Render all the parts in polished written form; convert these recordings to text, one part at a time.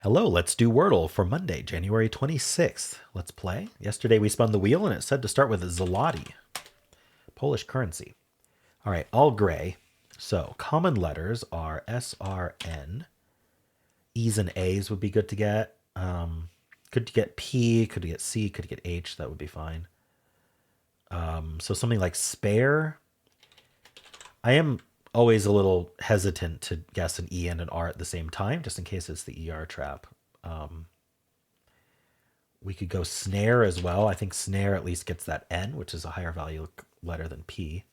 Hello, let's do Wordle for Monday, January 26th. Let's play. Yesterday we spun the wheel and it said to start with zloty, Polish currency. All right, all gray. So common letters are S, R, N. E's and A's would be good to get. Could you get P? Could you get C? Could you get H? That would be fine. So something like spare. I am always a little hesitant to guess an E and an R at the same time, just in case it's the ER trap. We could go snare as well. I think snare at least gets that N, which is a higher value letter than P.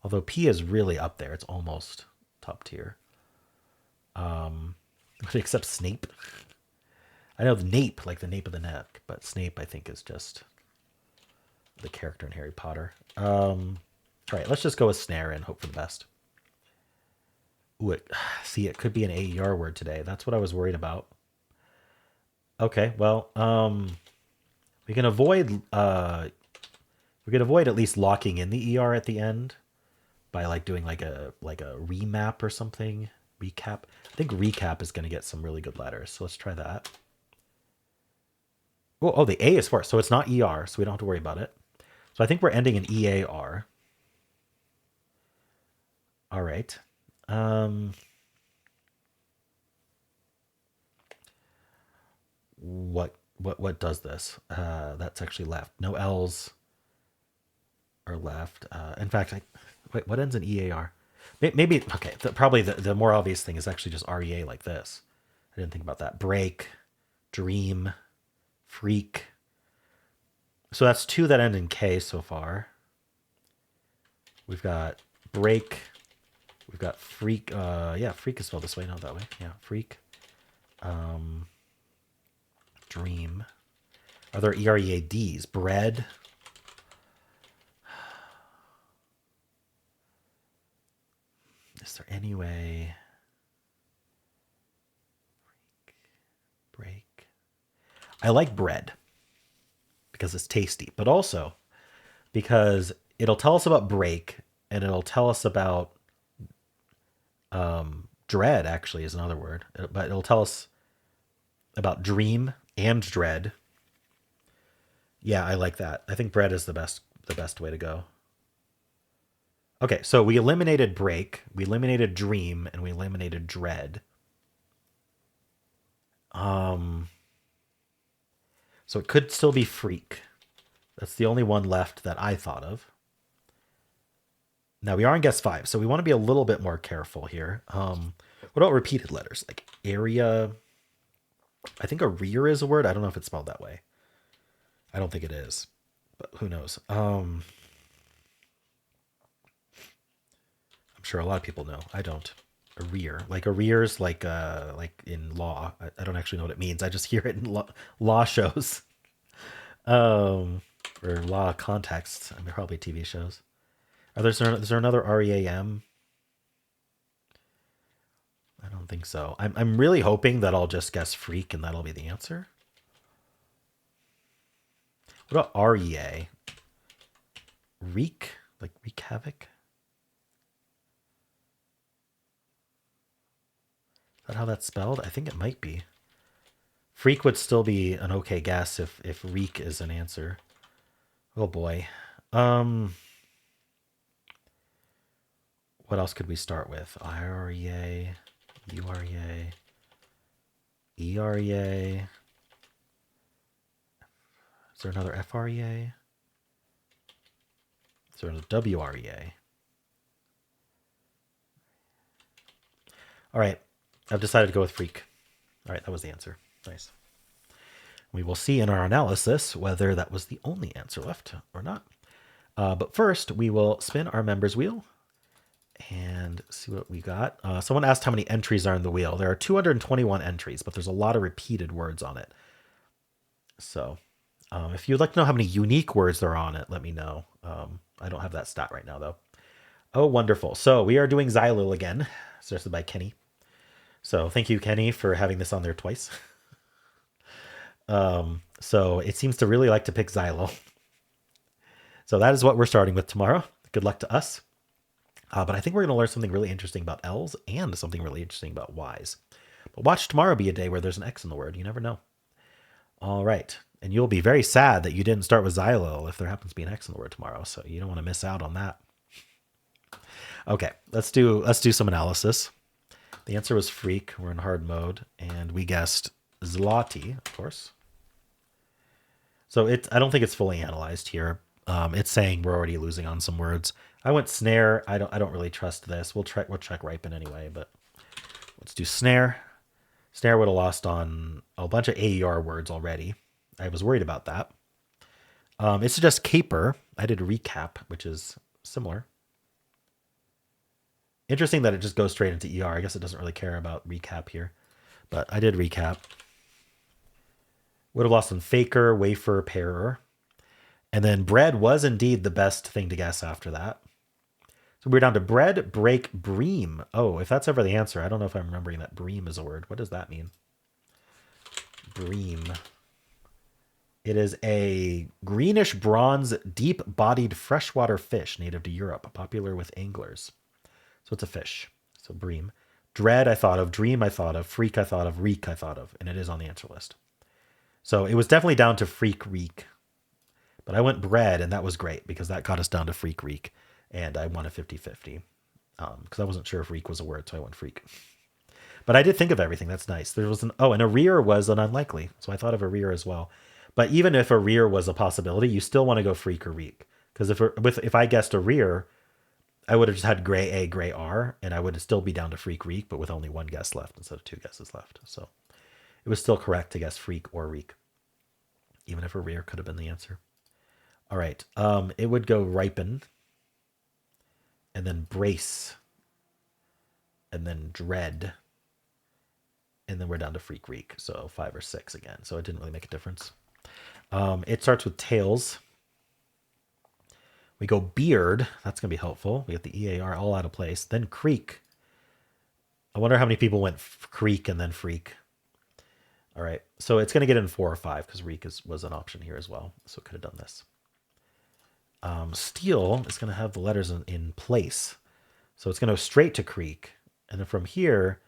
Although P is really up there. It's almost top tier. Except Snape. I know the nape, like the nape of the neck, but Snape I think is just the character in Harry Potter. All right, let's just go with snare and hope for the best. Ooh, see, it could be an AER word today. That's what I was worried about. Okay, well, we can avoid at least locking in the ER at the end by like doing like a remap or something. Recap. I think recap is going to get some really good letters. So let's try that. Oh, the A is first, so it's not ER, so we don't have to worry about it. So I think we're ending in EAR. All right. What does this? That's actually left. No L's are left. In fact, wait, what ends in EAR? Maybe okay. Probably the more obvious thing is actually just REA like this. I didn't think about that. Break, dream, freak. So that's two that end in K so far. We've got break. We've got freak. Yeah, freak is spelled this way, not that way. Yeah, freak. Dream. Are there EREADs? Bread. Is there any way? Break. I like bread because it's tasty, but also because it'll tell us about break and it'll tell us about dread, actually, is another word, but it'll tell us about dream and dread. Yeah, I like that. I think bread is the best way to go. Okay, so we eliminated break, we eliminated dream, and we eliminated dread. So it could still be freak. That's the only one left that I thought of. Now we are on guess 5, so we want to be a little bit more careful here. What about repeated letters like area? I think arrear is a word. I don't know if it's spelled that way. I don't think it is, but who knows? I'm sure a lot of people know. I don't. Arrear, like arrears, like in law. I don't actually know what it means. I just hear it in law shows, or law contexts. I mean, probably TV shows. Is there another REAM? I don't think so. I'm really hoping that I'll just guess freak and that'll be the answer. What about REA? Wreak? Like wreak havoc? Is that how that's spelled? I think it might be. Freak would still be an okay guess if reek is an answer. Oh boy. What else could we start with? IREA, UREA, EREA. Is there another FREA? Is there another WREA? All right. I've decided to go with freak. All right, that was the answer. Nice. We will see in our analysis whether that was the only answer left or not. But first, we will spin our members wheel and see what we got. Someone asked how many entries are in the wheel. There are 221 entries, but there's a lot of repeated words on it. So if you'd like to know how many unique words there are on it, let me know. I don't have that stat right now, though. Oh, wonderful. So we are doing Xylil again, suggested by Kenny. So thank you, Kenny, for having this on there twice. So it seems to really like to pick Xylil. So that is what we're starting with tomorrow. Good luck to us. But I think we're going to learn something really interesting about L's and something really interesting about Y's. But watch tomorrow be a day where there's an X in the word. You never know. All right. And you'll be very sad that you didn't start with xylol if there happens to be an X in the word tomorrow. So you don't want to miss out on that. Okay, let's do some analysis. The answer was freak. We're in hard mode. And we guessed zloty, of course. So I don't think it's fully analyzed here. It's saying we're already losing on some words. I went snare. I don't really trust this. We'll check ripen anyway, but let's do snare. Snare would have lost on a bunch of AER words already. I was worried about that. It's just caper. I did recap, which is similar. Interesting that it just goes straight into ER. I guess it doesn't really care about recap here, but I did recap. Would have lost on faker, wafer, pairer. And then bread was indeed the best thing to guess after that. So we're down to bread, break, bream. Oh, if that's ever the answer, I don't know if I'm remembering that bream is a word. What does that mean? Bream. It is a greenish bronze, deep-bodied freshwater fish native to Europe, popular with anglers. So it's a fish. So bream. Dread I thought of, dream I thought of, freak I thought of, reek I thought of, and it is on the answer list. So it was definitely down to freak, reek. But I went bread, and that was great because that got us down to freak, reek. And I won a 50-50 because I wasn't sure if reek was a word, so I went freak. But I did think of everything. That's nice. There was an arrear was an unlikely, so I thought of arrear as well. But even if arrear was a possibility, you still want to go freak or reek because if I guessed arrear, I would have just had gray A, gray R, and I would still be down to freak, reek, but with only one guess left instead of two guesses left. So it was still correct to guess freak or reek, even if arrear could have been the answer. All right, it would go ripen, and then brace, and then dread, and then we're down to freak, reek, so 5 or 6 again. So it didn't really make a difference. It starts with tails. We go beard. That's going to be helpful. We get the EAR all out of place. Then creek. I wonder how many people went creek and then freak. All right, so it's going to get in 4 or 5 because reek was an option here as well. So it could have done this. Steel is going to have the letters in place. So it's going to go straight to creek. And then from here,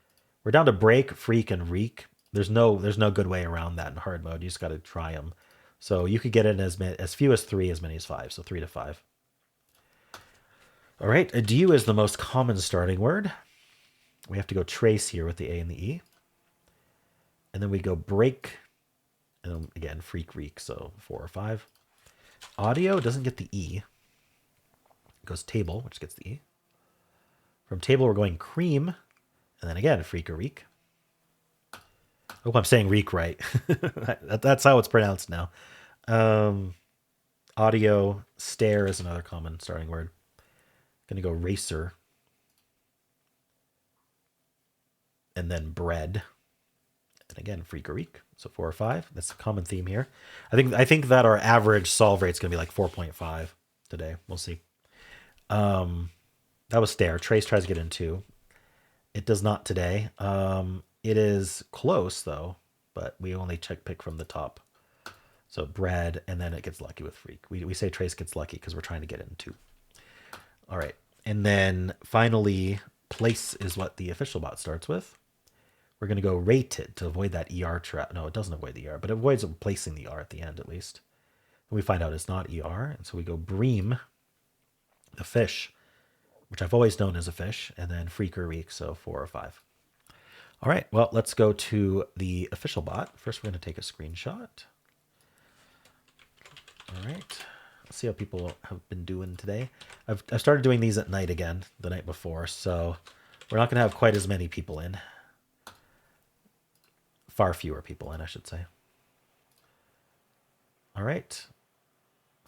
we're down to break, freak, and reek. There's no good way around that in hard mode. You just got to try them. So you could get in as few as 3, as many as 5. So 3 to 5. All right, adieu is the most common starting word. We have to go trace here with the A and the E. And then we go break, and then again, freak, reek, so 4 or 5. Audio doesn't get the E. It goes table, which gets the E. From table, we're going cream, and then again, freak or reek. I hope I'm saying reek right. That's how it's pronounced now. Audio, stare is another common starting word. Going to go racer. And then bread. And again, freak or reek. So 4 or 5. That's a common theme here. I think that our average solve rate is going to be like 4.5 today. We'll see. That was stare. Trace tries to get in 2. It does not today. It is close though, but we only pick from the top. So bread, and then it gets lucky with freak. We say trace gets lucky because we're trying to get in 2. All right. And then finally, place is what the official bot starts with. We're going to go rated to avoid that ER trap. No, it doesn't avoid the ER, but it avoids placing the R at the end at least. And we find out it's not ER. And so we go bream, the fish, which I've always known as a fish, and then freak or reek, so 4 or 5. All right, well, let's go to the official bot. First, we're going to take a screenshot. All right. Let's see how people have been doing today. I've started doing these at night again, the night before, so we're not going to have quite as many people in. Far fewer people in, I should say. All right.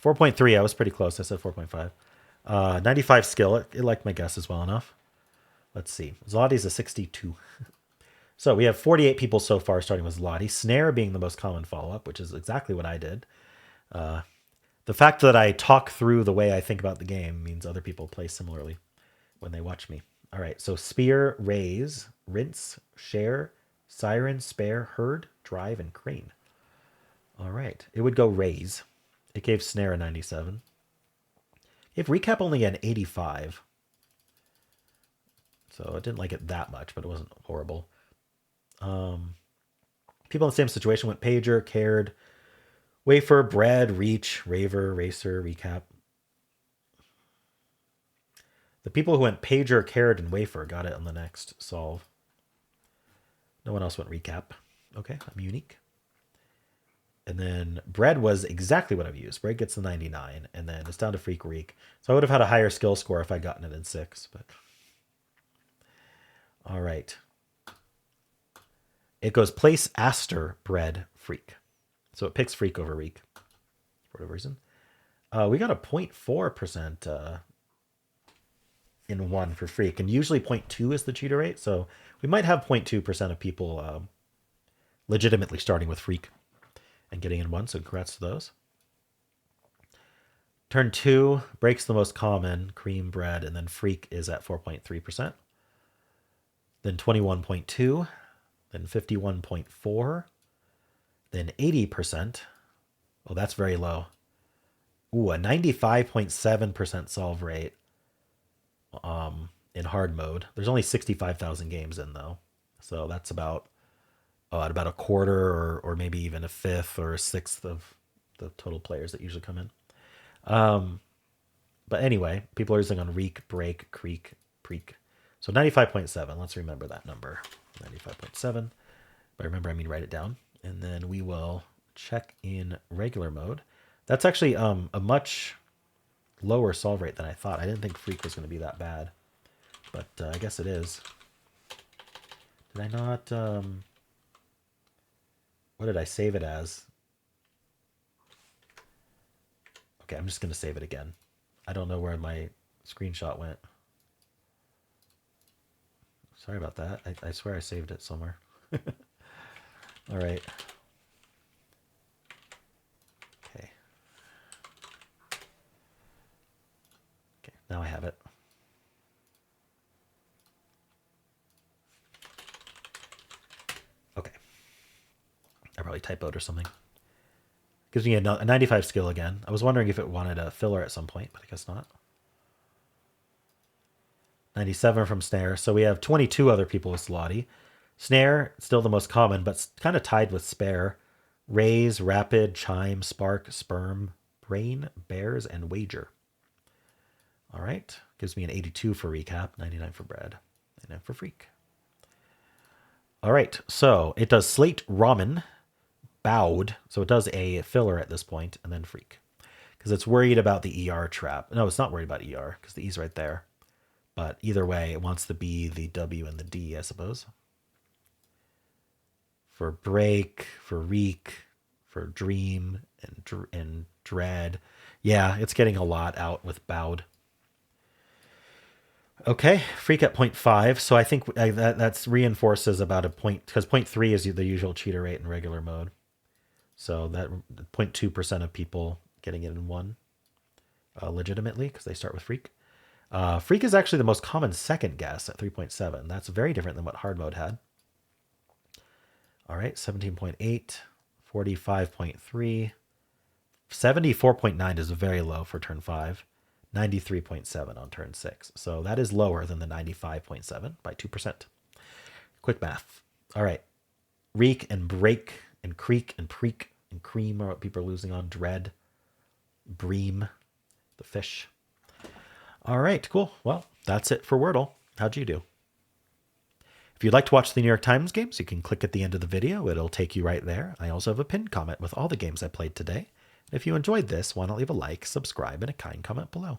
4.3, I was pretty close. I said 4.5. 95 skill, it liked my guesses well enough. Let's see. Zloty's a 62. So we have 48 people so far, starting with Zloty. Snare being the most common follow-up, which is exactly what I did. The fact that I talk through the way I think about the game means other people play similarly when they watch me. All right, so spear, raise, rinse, share, siren, spare, herd, drive, and crane. All right, it would go raise. It gave snare a 97. It gave recap only an 85. So I didn't like it that much, but it wasn't horrible. People in the same situation went pager, cared, wafer, bread, reach, raver, racer, recap. The people who went pager, cared, and wafer got it on the next solve. No one else went recap. Okay, I'm unique. And then bread was exactly what I've used. Bread gets the 99, and then it's down to freak reek. So I would have had a higher skill score if I'd gotten it in 6. But all right. It goes place Aster, bread, freak. So it picks freak over reek for whatever reason. We got a 0.4% in 1 for freak, and usually 0.2 is the cheater rate. So we might have 0.2% of people legitimately starting with freak and getting in 1. So congrats to those. Turn 2 breaks the most common, cream, bread, and then freak is at 4.3%. Then 21.2, then 51.4, then 80%. Oh, that's very low. Ooh, a 95.7% solve rate in hard mode. There's only 65,000 games in though. So that's about a quarter or maybe even a fifth or a sixth of the total players that usually come in. But anyway, people are using on reek, break, creek, preek. So 95.7, let's remember that number. 95.7. By remember, I mean write it down. And then we will check in regular mode. That's actually a much lower solve rate than I thought. I didn't think freak was going to be that bad. But I guess it is. Did I not... what did I save it as? Okay, I'm just going to save it again. I don't know where my screenshot went. Sorry about that. I swear I saved it somewhere. All right. Okay. Okay, now I have it. Okay. I probably typoed or something. Gives me a 95 skill again. I was wondering if it wanted a filler at some point, but I guess not. 97 from Snare. So we have 22 other people with Slotty. Snare, still the most common, but kind of tied with Spare. Raise, Rapid, Chime, Spark, Sperm, Brain, Bears, and Wager. All right. Gives me an 82 for recap, 99 for bread, 99 for freak. All right. So it does Slate, Ramen, Bowed. So it does a filler at this point, and then freak. Because it's worried about the ER trap. No, it's not worried about ER, because the E's right there. But either way, it wants the B, the W, and the D, I suppose. For break, for reek, for dream, and dread. Yeah, it's getting a lot out with bowed. Okay, freak at 0.5. So I think that reinforces about a point, because 0.3 is the usual cheater rate in regular mode. So that 0.2% of people getting it in 1 legitimately, because they start with freak. Freak is actually the most common second guess at 3.7. That's very different than what hard mode had. All right, 17.8, 45.3, 74.9 is very low for turn 5, 93.7 on turn 6. So that is lower than the 95.7 by 2%. Quick math. All right, reek and break and creek and preek and cream are what people are losing on. Dread, bream, the fish. All right, cool. Well, that's it for Wordle. How'd you do? If you'd like to watch the New York Times games, you can click at the end of the video. It'll take you right there. I also have a pinned comment with all the games I played today. If you enjoyed this, why not leave a like, subscribe, and a kind comment below.